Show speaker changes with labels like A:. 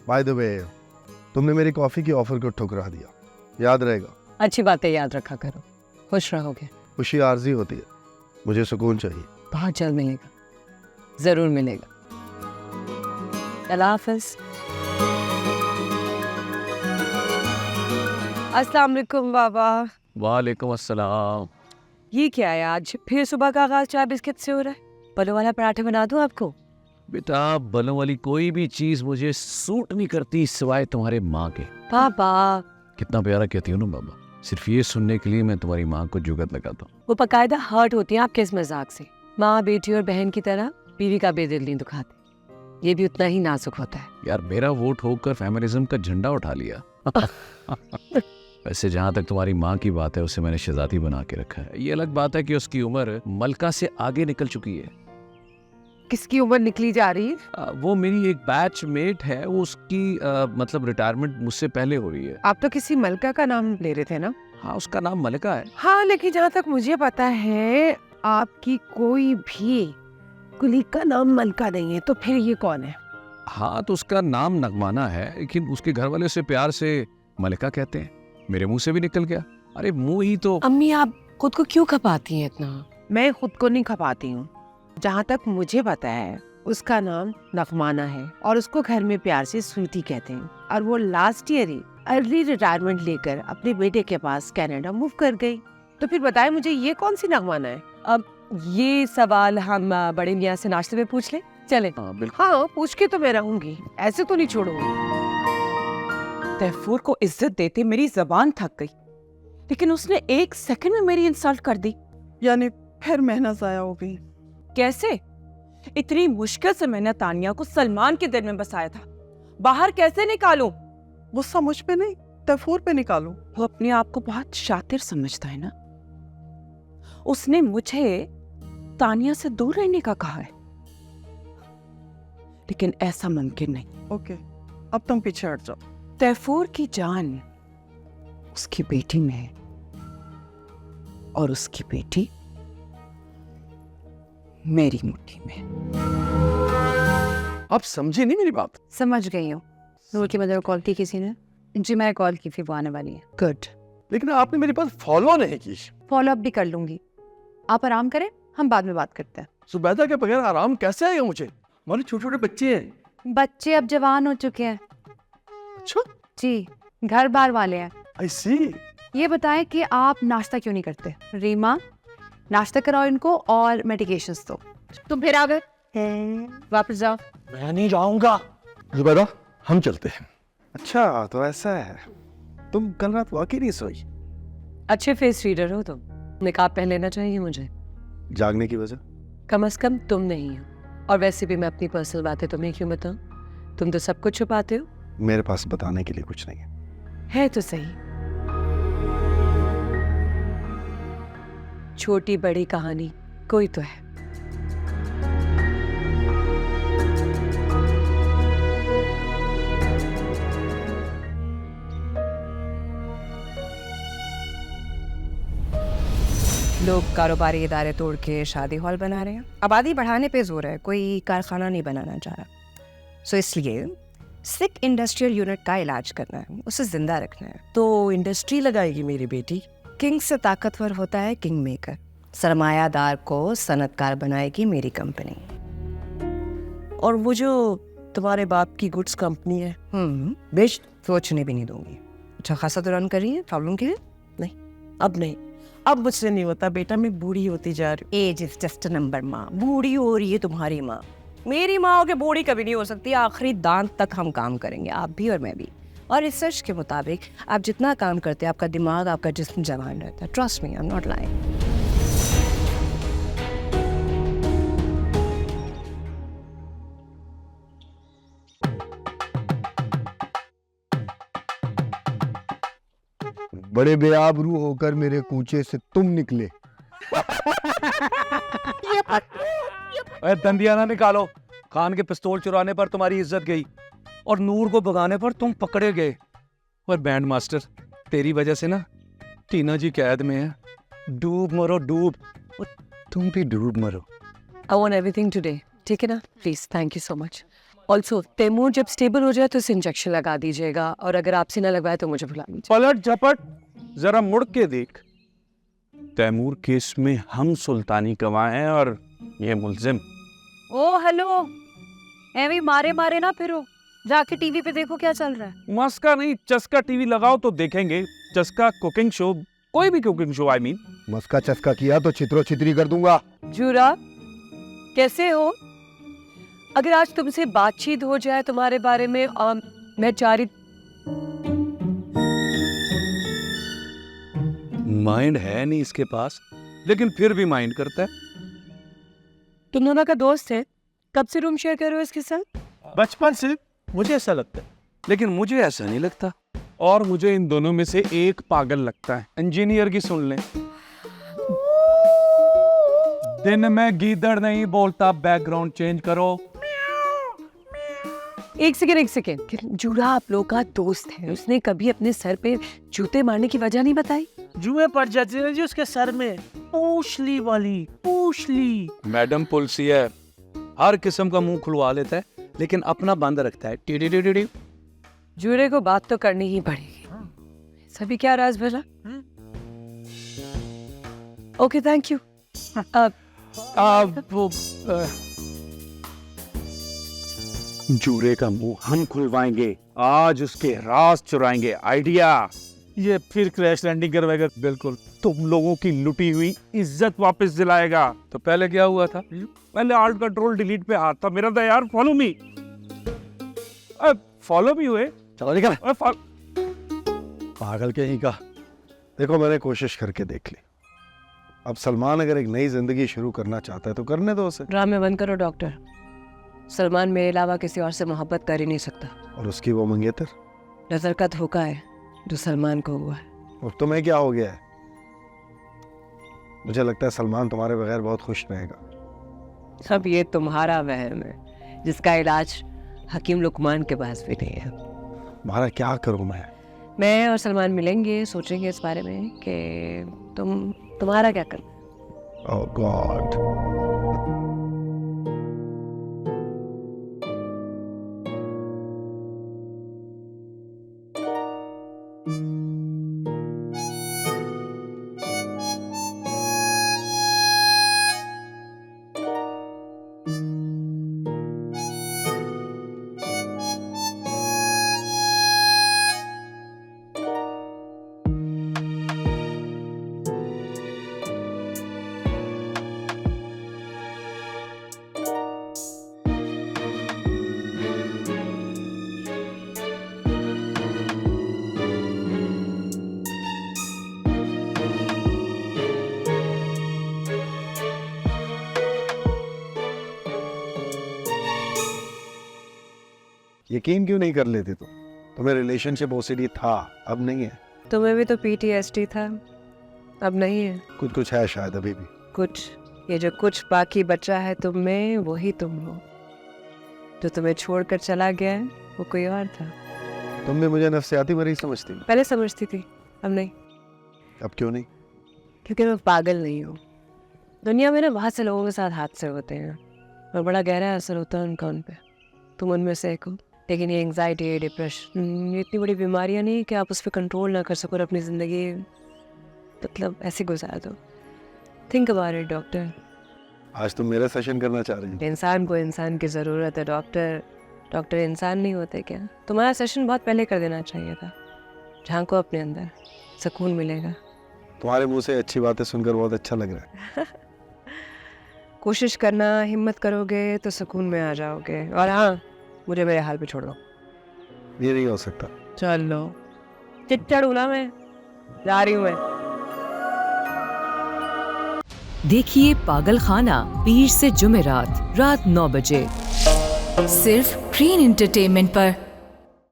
A: By the way, तुमने मेरी coffee की ऑफर को ठुकरा दिया, याद रहेगा।
B: अच्छी बातें याद रखा करो, खुश रहोगे।
A: खुशी आर्जी होती है, मुझे सुकून चाहिए।
B: बहुत जल्द मिलेगा, जरूर मिलेगा। अल्लाह हाफ़िज़। अस्सलाम वालेकुम बाबा।
C: वालेकुम अस्सलाम।
B: ये क्या है, आज फिर सुबह का आगाज चाय बिस्किट से हो रहा है? पलों वाला पराठा बना दूं आपको?
C: बेटा, बलों वाली कोई भी चीज मुझे सूट नहीं करती सिवाय तुम्हारे माँ के।
B: पापा,
C: कितना प्यारा कहती हो ना बाबा, सिर्फ ये सुनने के लिए मैं तुम्हारी माँ को जुगत लगाता हूँ।
B: वो बकायदा हर्ट होती हैं आपके इस मजाक से। माँ बेटी और बहन की तरह बीवी का बेदिल नहीं दुखाते, ये भी उतना ही नाजुक होता है।
C: यार, मेरा वोट होकर फेमिनिज्म का झंडा उठा लिया। वैसे जहाँ तक तुम्हारी माँ की बात है, उसे मैंने शहजादी बना के रखा है। ये अलग बात है कि उसकी उम्र मलका से आगे निकल चुकी है।
B: किसकी उम्र निकली जा रही है?
C: वो मेरी एक बैच मेट है, वो उसकी मतलब रिटायरमेंट मुझसे पहले हो रही है।
D: आप तो किसी मलका का नाम ले रहे थे ना?
C: हाँ, उसका नाम मलका है।
D: हाँ, लेकिन जहाँ तक मुझे पता है आपकी कोई भी कुलीग का नाम मलका नहीं है, तो फिर ये कौन है?
C: हाँ, तो उसका नाम नगमाना है, लेकिन उसके घर वाले उसे प्यार से मलिका कहते हैं। मेरे मुंह से भी निकल गया। अरे मुंह ही तो।
B: अम्मी, आप खुद को क्यों खपाती हैं इतना?
D: मैं खुद को नहीं खपाती हूँ। जहाँ तक मुझे पता है उसका नाम नगमाना है और उसको घर में प्यार से स्वीटी कहते हैं। और वो लास्ट ईयर ही अर्ली रिटायरमेंट लेकर अपने बेटे के पास कनाडा मूव कर गई। तो फिर बताए मुझे, ये कौन सी नगमाना है?
B: अब ये सवाल हम बड़े मियाँ से नाश्ते में पूछ लें? चले।
D: हाँ, पूछ के तो मैं रहूंगी, ऐसे तो नहीं छोड़ूंगी।
E: तैफूर को इज्जत देते मेरी जबान थक गई, लेकिन उसने एक सेकंड में मेरी इंसल्ट कर दी।
F: यानी फिर मेहनत जाया हो गई।
E: कैसे? इतनी मुश्किल से मैंने तानिया को सलमान के दिल में बसाया था, बाहर कैसे निकालूं?
F: गुस्सा मुझ पे नहीं, तैफूर पे निकालो।
E: वो अपने आप को बहुत शातिर समझता है ना। उसने मुझे तानिया से दूर रहने का कहा है, लेकिन ऐसा मुमकिन नहीं।
F: ओके, अब तुम पीछे हट जाओ।
E: तैफूर की जान उसकी बेटी में है और उसकी बेटी मेरी मुट्ठी में।
G: आप समझे नहीं मेरी बात?
H: समझ गई हूँ। नूर की मदर को कॉल की किसी ने? जी, मैं कॉल की थी, वो आने वाली है।
E: गुड।
G: लेकिन आपने मेरे पास फॉलो नहीं की।
H: फॉलो अप भी कर लूंगी, आप आराम करें, हम बाद में बात करते हैं।
G: सुबैदा के बगैर आराम कैसे आएगा मुझे? हमारे छोटे छोटे बच्चे हैं।
H: बच्चे अब जवान हो चुके हैं।
G: अच्छा
H: जी, घर बार वाले हैं।
G: आई सी।
H: ये बताएं कि आप नाश्ता क्यों नहीं करते? रीमा, नाश्ता कराओ इनको और मेडिकेशंस दो। तुम फिर आ गए, वापस जाओ।
G: मैं नहीं जाऊंगा। जुबैदा, हम चलते हैं।
A: अच्छा, तो ऐसा है, तुम कल रात वाकई नहीं सोई?
B: अच्छे फेस रीडर हो तुम, निकाब पहन लेना चाहिए मुझे।
A: जागने की वजह?
B: कम से कम तुम नहीं हो, और वैसे भी मैं अपनी पर्सनल बातें तुम्हें क्यों बताऊं? तुम तो सब कुछ छुपाते हो।
A: मेरे पास बताने के लिए कुछ नहीं
B: है तो सही। छोटी बड़ी कहानी कोई तो है।
H: लोग कारोबारी इदारे तोड़ के शादी हॉल बना रहे हैं। आबादी बढ़ाने पे जोर है, कोई कारखाना नहीं बनाना चाह रहा। सो इसलिए सिक इंडस्ट्रियल यूनिट का इलाज करना है, उसे जिंदा रखना है।
E: तो इंडस्ट्री लगाएगी मेरी बेटी।
H: किंग से ताकतवर होता है किंग मेकर। सरमायादार को सनतकार बनाएगी मेरी कंपनी।
E: और वो जो तुम्हारे बाप की गुड्स कंपनी है,
H: बेच सोचने भी नहीं दूंगी। अच्छा खासा तो रन कर रही है, प्रॉब्लम क्या है?
E: नहीं, अब नहीं, अब मुझसे नहीं होता बेटा, मैं बूढ़ी होती जा रही हूँ।
H: Age is just a number. माँ बूढ़ी हो रही है तुम्हारी माँ, मेरी माँ हो के बूढ़ी कभी नहीं हो सकती। आखिरी दांत तक हम काम करेंगे, आप भी और मैं भी। और रिसर्च के मुताबिक आप जितना काम करते हैं, आपका दिमाग, आपका जिस्म जवान रहता है। Trust me, I am not lying.
A: बड़े बेआबरू होकर मेरे कूचे से तुम निकले।
C: दंदिया ना निकालो। खान के पिस्तौल चुराने पर तुम्हारी इज्जत गई और नूर को भगाने पर तुम पकड़े गए। और बैंड मास्टर, तेरी वजह से ना टीना जी कैद में है। डूब मरो डूब, और तुम भी डूब मरो।
B: I want everything today, ठीक है ना? Please, thank you so much. Also Taimur जब स्टेबल हो जाए तो इसे इंजेक्शन लगा दीजिएगा, और अगर आपसे ना लगवाए तो मुझे बुला लीजिए।
C: पलट झपट, जरा मुड़ के देख। तैमूर केस में हम सुल्तानी गवाह हैं और ये मुलजिम।
H: ओ हेलो, एवी मारे मारे ना फिरो, जाके टीवी पे देखो क्या चल रहा है।
C: मस्का नहीं, चस्का टीवी लगाओ तो देखेंगे। चस्का कुकिंग शो, कोई भी कुकिंग शो, आई मीन।
A: मस्का चस्का किया तो चित्रो चित्री कर दूंगा।
B: जूरा कैसे हो? अगर आज तुमसे बातचीत हो जाए तुम्हारे बारे में, मैं चाह रही।
C: माइंड है नहीं इसके पास, लेकिन फिर भी माइंड करता है।
B: तुम दोनों का दोस्त है, कब से रूम शेयर कर रहे हो इसके साथ?
G: बचपन से मुझे ऐसा लगता है।
C: लेकिन मुझे ऐसा नहीं लगता, और मुझे इन दोनों में से एक पागल लगता है। इंजीनियर की सुन लें। दिन में गीदड़ नहीं बोलता, बैकग्राउंड चेंज करो।
B: एक सेकेंड, जूरा आप लोग का दोस्त है, उसने कभी अपने सर पे जूते मारने की वजह नहीं बताई?
G: जुए पड़ जाती है जी उसके सर में, पूछली वाली पूछली।
C: मैडम पुलसी है, हर किस्म का मुंह खुलवा लेता है, लेकिन अपना बंद रखता है। टीडी।
B: जूरे को बात तो करनी ही पड़ेगी। सभी क्या राज भला? Okay, thank you.
C: जूरे का मुंह हम खुलवाएंगे, आज उसके राज चुराएंगे। आइडिया?
G: ये फिर क्रैश लैंडिंग करवाएगा।
C: बिल्कुल, तुम लोगों की लुटी हुई इज्जत वापस दिलाएगा। तो पहले क्या हुआ था? पहले आल्ट कंट्रोल डिलीट पे हाथ था मेरा। था यार, फॉलो मी। फॉलो भी हुए।
A: चलो निकल।
C: फॉलो।
A: पागल के ही का। देखो, मैंने कोशिश करके देख ली। अब सलमान अगर एक नई जिंदगी शुरू करना चाहता है तो करने दो उसे।
B: ड्रामे बंद करो डॉक्टर। सलमान मेरे अलावा किसी और से मोहब्बत कर ही नहीं सकता।
A: और उसकी वो मंगेतर,
B: नजर का धोखा है जो सलमान को हुआ है।
A: अब तुम्हें क्या हो गया है? मुझे लगता है सलमान तुम्हारे बगैर बहुत खुश रहेगा।
B: अब ये तुम्हारा वहम है, जिसका इलाज हकीम लुकमान के पास भी नहीं है।
A: तुम्हारा क्या करूं
B: मैं और सलमान मिलेंगे, सोचेंगे इस बारे में कि तुम्हारा क्या करना।
A: ओह गॉड। यकीन क्यों नहीं कर लेते तुम? तुम्हें रिलेशनशिप ओसीडी था, अब नहीं है।
B: तुम्हें भी तो PTSD था, अब नहीं है।
A: कुछ है शायद अभी भी।
B: कुछ, ये जो कुछ बाकी बचा है तुम में, वही तुम हो। जो तुम्हें छोड़कर चला गया है वो कोई और था।
A: तुम भी मुझे नफ्सियाती मरीज समझती हो?
B: पहले समझती थी, अब नहीं।
A: अब क्यों नहीं?
B: क्योंकि मैं पागल नहीं हूँ। दुनिया में ना बहुत से लोगों के साथ हादसे होते हैं और बड़ा गहरा असर होता है उनका उन पे। तुम उनमें से एक हो। लेकिन ये एंग्जाइटी, डिप्रेशन, ये इतनी बड़ी बीमारियाँ नहीं कि आप उस पर कंट्रोल ना कर सको और अपनी ज़िंदगी मतलब ऐसे गुजार दो। Think about it doctor.
A: आज तुम मेरा सेशन करना चाह रही हो?
B: इंसान को इंसान की ज़रूरत है डॉक्टर। डॉक्टर इंसान नहीं होते क्या? तुम्हारा सेशन बहुत पहले कर देना चाहिए था। झांको अपने अंदर, सुकून मिलेगा।
A: तुम्हारे मुंह से अच्छी बातें सुनकर बहुत अच्छा लग रहा है।
B: कोशिश करना, हिम्मत करोगे तो सुकून में आ जाओगे। और हाँ, मुझे मेरे हाल पे छोड़ दो।
A: ये नहीं हो सकता।
B: चलो, चिट्टा ढूंढा मैं, जा रही हूँ मैं।
I: देखिए पागल खाना पीर से जुमेरात रात 9 बजे सिर्फ ग्रीन एंटरटेनमेंट पर।